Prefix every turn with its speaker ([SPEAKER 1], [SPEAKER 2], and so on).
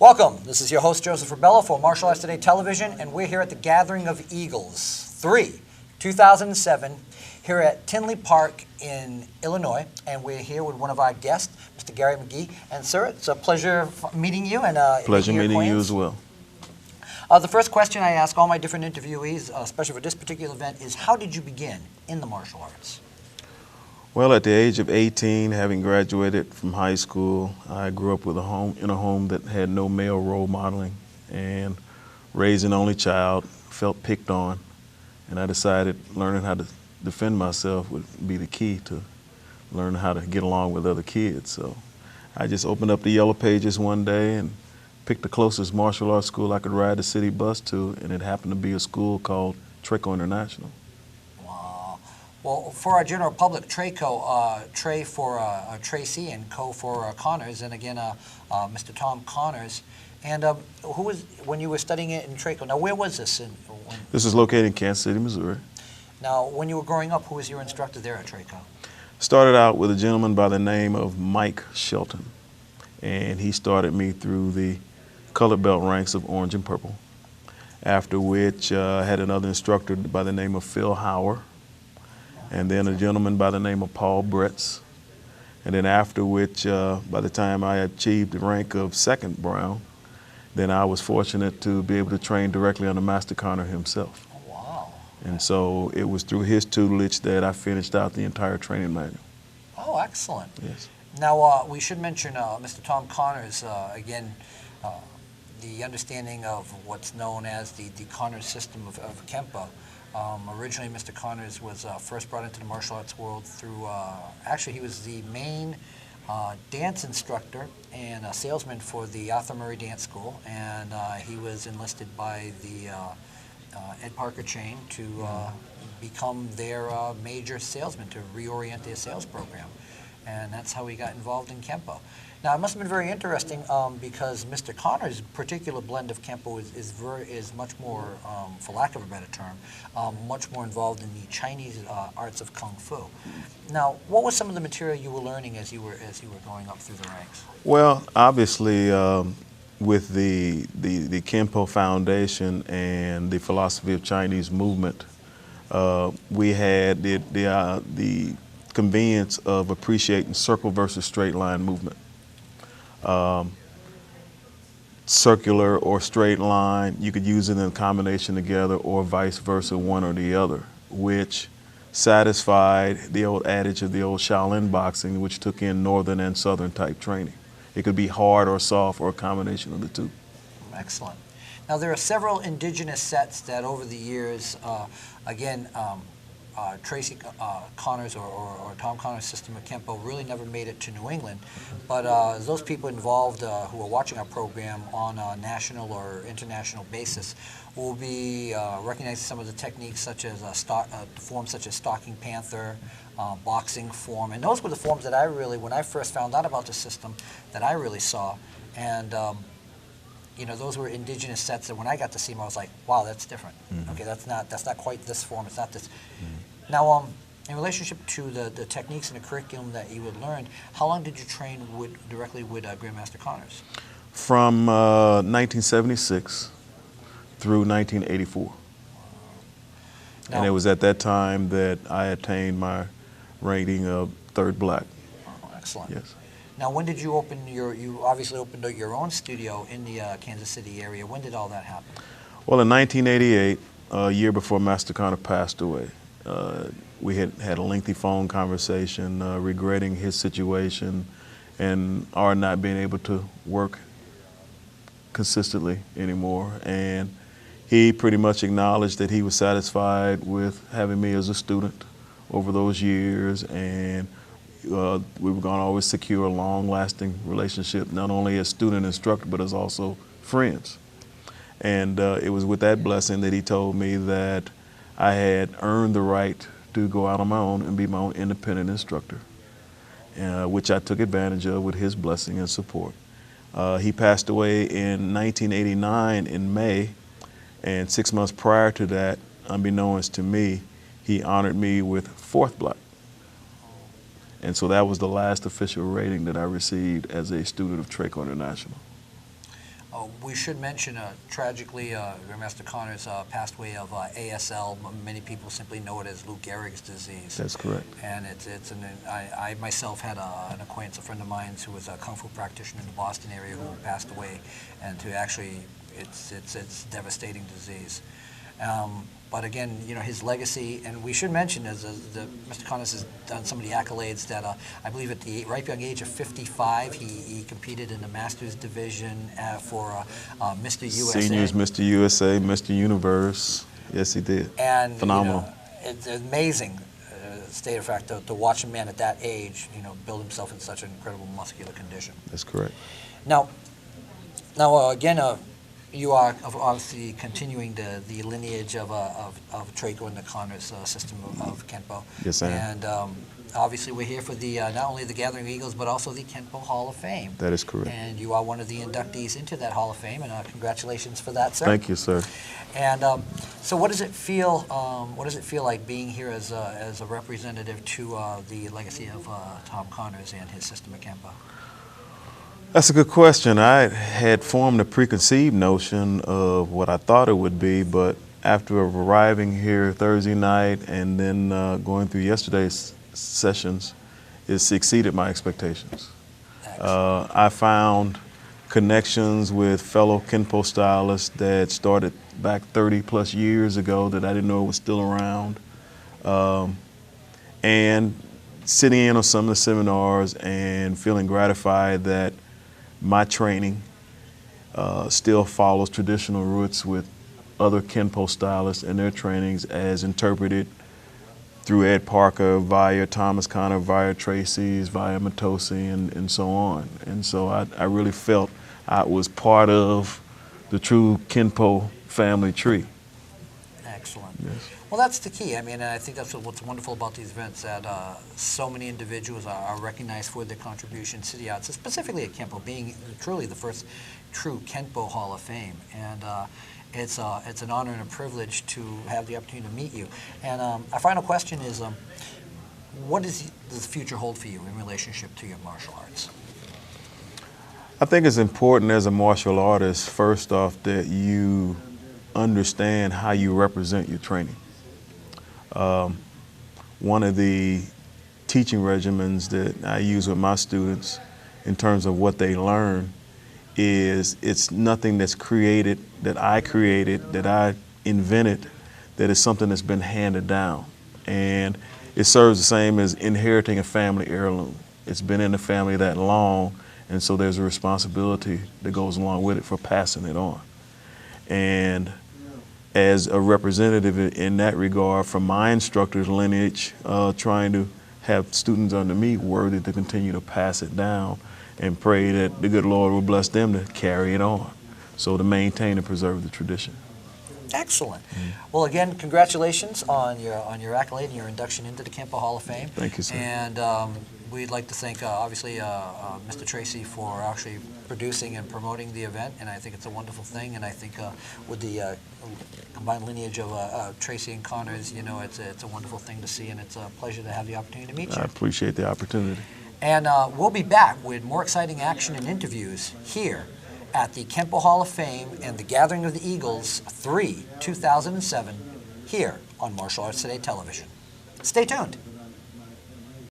[SPEAKER 1] Welcome. This is your host, Joseph Rebelo for Martial Arts Today Television, and we're here at the Gathering of Eagles 3, 2007, here at Tinley Park in Illinois, and we're here with one of our guests, Mr. Gary Mcghee. And sir, it's a pleasure meeting you. And
[SPEAKER 2] pleasure meeting you as well.
[SPEAKER 1] The first question I ask all my different interviewees, especially for this particular event, is how did you begin in the martial arts?
[SPEAKER 2] Well, at the age of 18, having graduated from high school, I grew up with in a home that had no male role modeling, and raised an only child, felt picked on, and I decided learning how to defend myself would be the key to learning how to get along with other kids. So I just opened up the Yellow Pages one day and picked the closest martial arts school I could ride the city bus to, and it happened to be a school called Traco International.
[SPEAKER 1] Well, for our general public, Traco, Trey for Tracy and Co for Connors, and again, Mr. Tom Connors. And who was, when you were studying it in Traco, now where was this?
[SPEAKER 2] This is located in Kansas City, Missouri.
[SPEAKER 1] Now, when you were growing up, who was your instructor there at Traco?
[SPEAKER 2] Started out with a gentleman by the name of Mike Shelton, and he started me through the colored belt ranks of orange and purple, after which I had another instructor by the name of Phil Hauer, and then a gentleman by the name of Paul Bretz, and then after which, by the time I achieved the rank of second brown, then I was fortunate to be able to train directly under Master Connor himself.
[SPEAKER 1] Oh, wow.
[SPEAKER 2] And so it was through his tutelage that I finished out the entire training manual.
[SPEAKER 1] Oh, excellent.
[SPEAKER 2] Yes.
[SPEAKER 1] Now, we should mention Mr. Tom Connors, again, the understanding of what's known as the Connors system of Kenpo. Originally, Mr. Connors was first brought into the martial arts world through, actually he was the main dance instructor and a salesman for the Arthur Murray Dance School, and he was enlisted by the Ed Parker chain to become their major salesman, to reorient their sales program. And that's how he got involved in Kenpo. Now, it must have been very interesting because Mr. Connors' particular blend of Kenpo is much more, for lack of a better term, much more involved in the Chinese arts of Kung Fu. Now, what was some of the material you were learning as you were going up through the ranks?
[SPEAKER 2] Well, obviously, with the Kenpo Foundation and the philosophy of Chinese movement, we had the convenience of appreciating circle versus straight line movement. Circular or straight line, you could use it in combination together, or vice versa, one or the other, which satisfied the old adage of the old Shaolin boxing, which took in northern and southern type training. It could be hard or soft or a combination of the two.
[SPEAKER 1] Excellent. Now, there are several indigenous sets that over the years, again, Tracy Connors or Tom Connors' system of Kenpo really never made it to New England, but those people involved who are watching our program on a national or international basis will be recognizing some of the techniques such as forms such as stalking panther, boxing form, and those were the forms that I really, when I first found out about the system, that I really saw. And you know, those were indigenous sets that when I got to see them, I was like, wow, that's different. Mm-hmm. Okay, that's not quite this form, it's not this. Mm-hmm. Now, in relationship to the techniques and the curriculum that you had learned, how long did you train directly with Grandmaster Connors?
[SPEAKER 2] From 1976 through 1984. Now, and it was at that time that I attained my rating of third black.
[SPEAKER 1] Oh, excellent.
[SPEAKER 2] Yes.
[SPEAKER 1] Now, when did you open you obviously opened your own studio in the Kansas City area. When did all that happen?
[SPEAKER 2] Well, in 1988, a year before Master Connor passed away, we had a lengthy phone conversation regretting his situation and our not being able to work consistently anymore. And he pretty much acknowledged that he was satisfied with having me as a student over those years, and we were going to always secure a long-lasting relationship, not only as student-instructor, but as also friends. And it was with that blessing that he told me that I had earned the right to go out on my own and be my own independent instructor, which I took advantage of with his blessing and support. He passed away in 1989 in May, and 6 months prior to that, unbeknownst to me, he honored me with fourth black. And so that was the last official rating that I received as a student of Traco International.
[SPEAKER 1] We should mention, tragically, Master Connors passed away of ASL. Many people simply know it as Lou Gehrig's disease.
[SPEAKER 2] That's correct.
[SPEAKER 1] And I myself had an acquaintance, a friend of mine, who was a kung fu practitioner in the Boston area who passed away, and to actually, it's a devastating disease. But again, you know, his legacy, and we should mention, is Mr. Connors has done some of the accolades that I believe at the ripe young age of 55, he competed in the Masters division for Mr. USA.
[SPEAKER 2] Seniors, Mr. USA, Mr. Universe. Yes, he did.
[SPEAKER 1] And
[SPEAKER 2] phenomenal.
[SPEAKER 1] You know, it's amazing, state of fact, to watch a man at that age, you know, build himself in such an incredible muscular condition.
[SPEAKER 2] That's correct.
[SPEAKER 1] Now again, you are obviously continuing the lineage of Traco and the Connors system of Kenpo.
[SPEAKER 2] Yes, I am.
[SPEAKER 1] And obviously we're here for the not only the Gathering of Eagles, but also the Kenpo Hall of Fame.
[SPEAKER 2] That is correct.
[SPEAKER 1] And you are one of the inductees into that Hall of Fame, and congratulations for that, sir.
[SPEAKER 2] Thank you, sir.
[SPEAKER 1] And so what does it feel? What does it feel like being here as a representative to the legacy of Tom Connors and his system of Kenpo?
[SPEAKER 2] That's a good question. I had formed a preconceived notion of what I thought it would be, but after arriving here Thursday night and then going through yesterday's sessions, it's exceeded my expectations. I found connections with fellow Kenpo stylists that started back 30 plus years ago that I didn't know was still around. And sitting in on some of the seminars and feeling gratified that my training still follows traditional roots with other Kenpo stylists and their trainings as interpreted through Ed Parker, via Thomas Connor, via Tracy's, via Matosi, and so on. And so I really felt I was part of the true Kenpo family tree.
[SPEAKER 1] Excellent.
[SPEAKER 2] Yes.
[SPEAKER 1] Well, that's the key. I mean, I think that's what's wonderful about these events, that so many individuals are recognized for their contributions to the arts, specifically at Kenpo, being truly the first true Kenpo Hall of Fame. And it's an honor and a privilege to have the opportunity to meet you. And our final question is, what does the future hold for you in relationship to your martial arts?
[SPEAKER 2] I think it's important as a martial artist, first off, that you understand how you represent your training. One of the teaching regimens that I use with my students in terms of what they learn is it's nothing that's created, that I created, that I invented, that is something that's been handed down. And it serves the same as inheriting a family heirloom. It's been in the family that long, and so there's a responsibility that goes along with it for passing it on. And as a representative in that regard from my instructor's lineage, trying to have students under me worthy to continue to pass it down, and pray that the good Lord will bless them to carry it on, so to maintain and preserve the tradition.
[SPEAKER 1] Excellent. Well, again, congratulations on your accolade and your induction into the Kenpo Hall of Fame.
[SPEAKER 2] Thank you, sir.
[SPEAKER 1] And we'd like to thank, obviously, Mr. Tracy for actually producing and promoting the event, and I think it's a wonderful thing. And I think with the combined lineage of Tracy and Connors, you know, it's a wonderful thing to see, and it's a pleasure to have the opportunity to meet you.
[SPEAKER 2] I appreciate the opportunity.
[SPEAKER 1] And we'll be back with more exciting action and interviews here at the Kenpo Hall of Fame and the Gathering of the Eagles 3, 2007, here on Martial Arts Today Television. Stay tuned.